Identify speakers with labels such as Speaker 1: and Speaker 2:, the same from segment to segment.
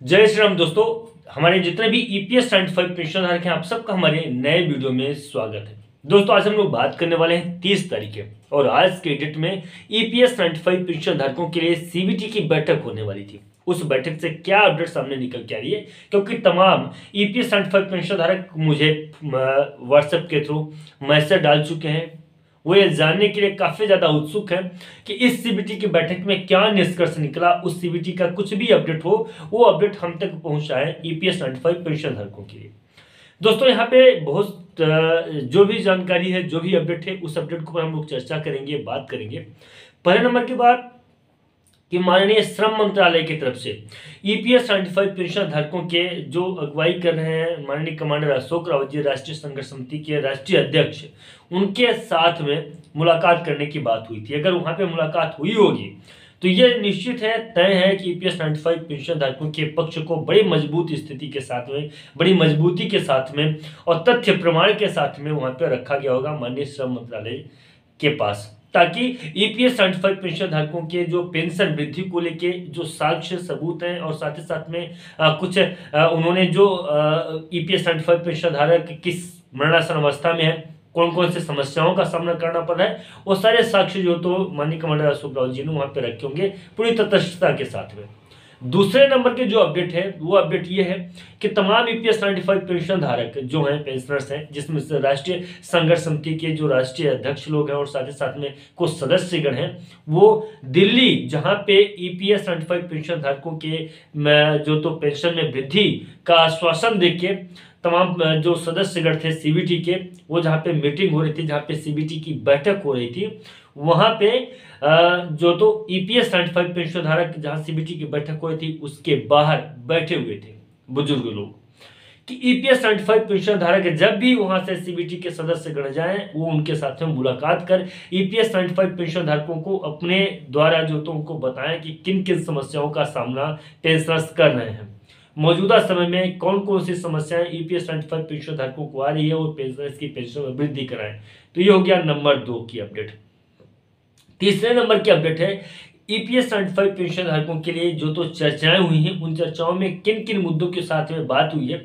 Speaker 1: जय श्री राम दोस्तों। हमारे जितने भी ईपीएस 95 पेंशनधारक हैं, आप सबका हमारे नए वीडियो में स्वागत है। दोस्तों, आज हम लोग बात करने वाले हैं 30 तारीख और आज के डेट में ईपीएस 95 पेंशन धारकों के लिए सीबीटी की बैठक होने वाली थी। उस बैठक से क्या अपडेट सामने निकल के आ रही है, क्योंकि तमाम ईपीएस 95 पेंशन धारक मुझे व्हाट्सएप के थ्रू मैसेज डाल चुके हैं। वो ये जानने के लिए काफी ज्यादा उत्सुक है कि इस सीबीटी की बैठक में क्या निष्कर्ष निकला। उस सीबीटी का कुछ भी अपडेट हो, वो अपडेट हम तक पहुंचा है ईपीएस 95 पेंशन धारकों के लिए। दोस्तों, यहाँ पे बहुत जो भी जानकारी है, जो भी अपडेट है, उस अपडेट को हम लोग चर्चा करेंगे, बात करेंगे। पहले नंबर की बात कि माननीय श्रम मंत्रालय की तरफ से ईपीएस 95 पेंशन धारकों के जो अगुवाई कर रहे हैं माननीय कमांडर अशोक रावत जी, राष्ट्रीय संघर्ष समिति के राष्ट्रीय अध्यक्ष, उनके साथ में मुलाकात करने की बात हुई थी। अगर वहां पे मुलाकात हुई होगी तो ये निश्चित है, तय है कि ईपीएस 95 पेंशन धारकों के पक्ष को बड़ी मजबूत स्थिति के साथ में, बड़ी मजबूती के साथ में और तथ्य प्रमाण के साथ में वहां पे रखा गया होगा माननीय श्रम मंत्रालय के पास, ताकि ईपीएस 95 पेंशन धारकों के जो पेंशन वृद्धि को लेके जो साक्ष्य सबूत हैं और साथ ही साथ में कुछ उन्होंने जो ईपीएस 95 पेंशन धारक किस मरणासन अवस्था में है, कौन कौन से समस्याओं का सामना करना पड़ रहा है, वो सारे साक्ष्य जो तो माननीय कमांडर अशोक रावत जी ने वहां पे रखे होंगे पूरी तटस्थता के साथ में। दूसरे नंबर के जो अपडेट है, वो अपडेट ये है कि तमाम ईपीएस 95 पेंशन धारक जो हैं, पेंशनर्स हैं, जिसमें से राष्ट्रीय संघर्ष समिति के जो राष्ट्रीय अध्यक्ष लोग हैं और साथ ही साथ में कुछ सदस्यगण हैं, वो दिल्ली जहां पे ईपीएस 95 पेंशन धारकों के जो तो पेंशन में वृद्धि का आश्वासन देके तमाम जो सदस्यगण थे सीबीटी के, वो जहाँ पे मीटिंग हो रही थी, जहाँ पे सीबीटी की बैठक हो रही थी, वहां पे जो तो ईपीएस 95 पेंशन धारक जहां सीबीटी की बैठक हो रही थी उसके बाहर बैठे हुए थे बुजुर्ग लोग, कि ईपीएस 95 पेंशन धारक जब भी वहां से सीबीटी के सदस्य गण जाएं, वो उनके साथ में मुलाकात कर ईपीएस 95 पेंशन धारकों को अपने द्वारा जो तो उनको बताएं कि किन किन समस्याओं का सामना पेंशनर्स कर रहे हैं, मौजूदा समय में कौन कौन सी समस्याएं ईपीएस 95 पेंशन धारकों को आ रही है और पेंशनर्स की पेंशन में वृद्धि कराएं। तो ये हो गया नंबर 2 की अपडेट। तीसरे नंबर की अपडेट है ईपीएस 95 पेंशन धारकों के लिए जो तो चर्चाएं हुई हैं, उन चर्चाओं में किन किन मुद्दों के साथ में बात हुई है।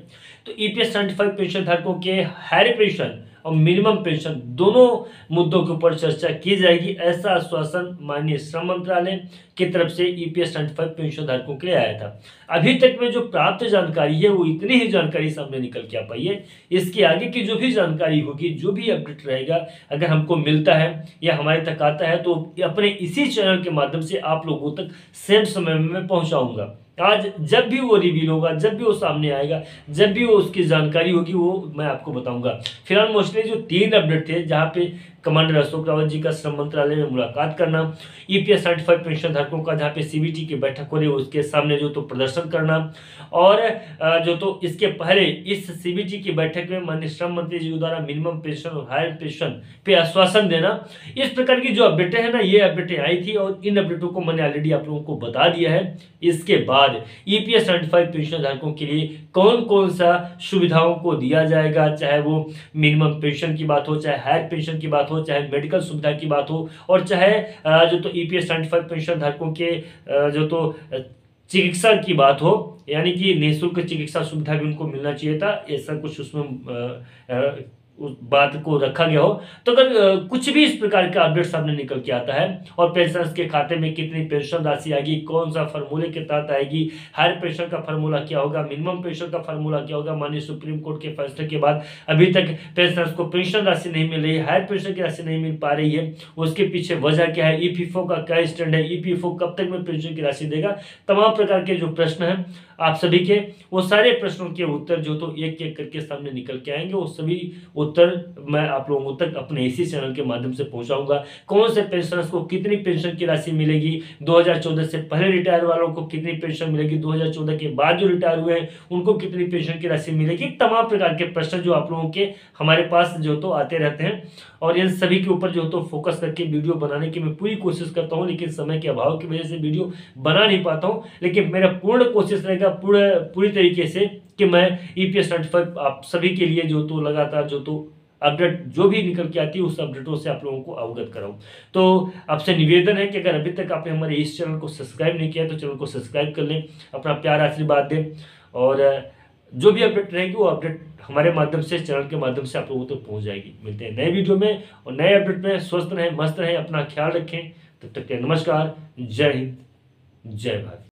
Speaker 1: तो ईपीएस 95 पेंशन धारकों के हायर पेंशन और मिनिमम पेंशन दोनों मुद्दों के ऊपर चर्चा की जाएगी, ऐसा आश्वासन माननीय श्रम मंत्रालय की तरफ से ईपीएस 95 पेंशन धारकों के लिए आया था। अभी तक में जो प्राप्त जानकारी है वो इतनी ही जानकारी सामने निकल के आ पाई है। इसके आगे की जो भी जानकारी होगी, जो भी अपडेट रहेगा, अगर हमको मिलता है या हमारे तक आता है तो अपने इसी चैनल के माध्यम से आप लोगों तक सेम समय में पहुंचाऊंगा। आज जब भी वो रिवील होगा, जब भी वो सामने आएगा, जब भी वो उसकी जानकारी होगी, वो मैं आपको बताऊंगा। फिलहाल मोस्टली जो 3 अपडेट थे, जहां पे कमांडर अशोक रावत जी का श्रम मंत्रालय में मुलाकात करना, ईपीएस 95 पेंशन धारकों का जहां पे सीबीटी की बैठक हो रही है उसके सामने जो तो प्रदर्शन करना, और जो तो इसके पहले इस सीबीटी की बैठक में माननीय श्रम मंत्री जी द्वारा मिनिमम पेंशन और हायर पेंशन पे आश्वासन देना, इस प्रकार की जो अपडेटें हैं ना, ये अपडेटें आई थी और इन अपडेटों को मैंने ऑलरेडी आप लोगों को बता दिया है। इसके बाद ईपीएस 95 पेंशन धारकों के लिए कौन कौन सा सुविधाओं को दिया जाएगा, चाहे वो मिनिमम पेंशन की बात हो, चाहे हायर पेंशन की बात हो, चाहे मेडिकल सुविधा की बात हो, और चाहे जो तो ईपीएस 95 पेंशन धारकों के जो तो चिकित्सा की बात हो, यानी कि निःशुल्क चिकित्सा सुविधा भी उनको मिलना चाहिए था, ऐसा कुछ उसमें उस बात को रखा गया हो। तो अगर कुछ भी इस प्रकार का अपडेट सामने निकल के आता है और पेंशनर्स के खाते में कितनी पेंशन राशि आएगी, कौन सा फार्मूले के तहत आएगी, हायर पेंशन का फार्मूला क्या होगा, मिनिमम पेंशन का फार्मूला क्या होगा, माननीय सुप्रीम कोर्ट के फैसले के बाद अभी तक पेंशनर्स को पेंशन राशि नहीं मिल रही है, हायर पेंशन की राशि नहीं मिल पा रही है, उसके पीछे वजह क्या है, ईपीएफओ का क्या स्टैंड है, ईपीएफओ कब तक में पेंशन की राशि देगा, तमाम प्रकार के जो प्रश्न हैं आप सभी के, वो सारे प्रश्नों के उत्तर जो तो एक एक करके सामने निकल के आएंगे। वो सभी उत्तर मैं आप लोगों तक अपने इसी चैनल के माध्यम से पहुंचाऊंगा। कौन से पेंशनर्स को कितनी पेंशन की राशि मिलेगी, 2014 से पहले रिटायर वालों को कितनी पेंशन मिलेगी, 2014 के बाद जो रिटायर हुए हैं उनको कितनी पेंशन की राशि मिलेगी, तमाम प्रकार के प्रश्न जो आप लोगों के हमारे पास जो तो आते रहते हैं, और इन सभी के ऊपर जो तो फोकस करके वीडियो बनाने की मैं पूरी कोशिश करता हूँ, लेकिन समय के अभाव की वजह से वीडियो बना नहीं पाता हूँ। लेकिन मेरा पूर्ण कोशिश रहेगा पूरी तरीके से कि मैं ईपीएस 95 आप सभी के लिए जो तो लगातार जो तो अपडेट जो भी निकल के आती है उस अपडेटों से आप लोगों को अवगत कराऊं। तो आपसे निवेदन है कि अगर अभी तक आपने हमारे इस चैनल को सब्सक्राइब नहीं किया तो चैनल को सब्सक्राइब कर लें, अपना प्यार आशीर्वाद दें, और जो भी अपडेट रहेगी वो अपडेट हमारे माध्यम से, चैनल के माध्यम से आप लोगों तक पहुंच जाएगी। मिलते हैं नए वीडियो में और नए अपडेट में। स्वस्थ रहें, मस्त रहें, अपना ख्याल रखें। तब तक के नमस्कार, जय हिंद, जय भारत।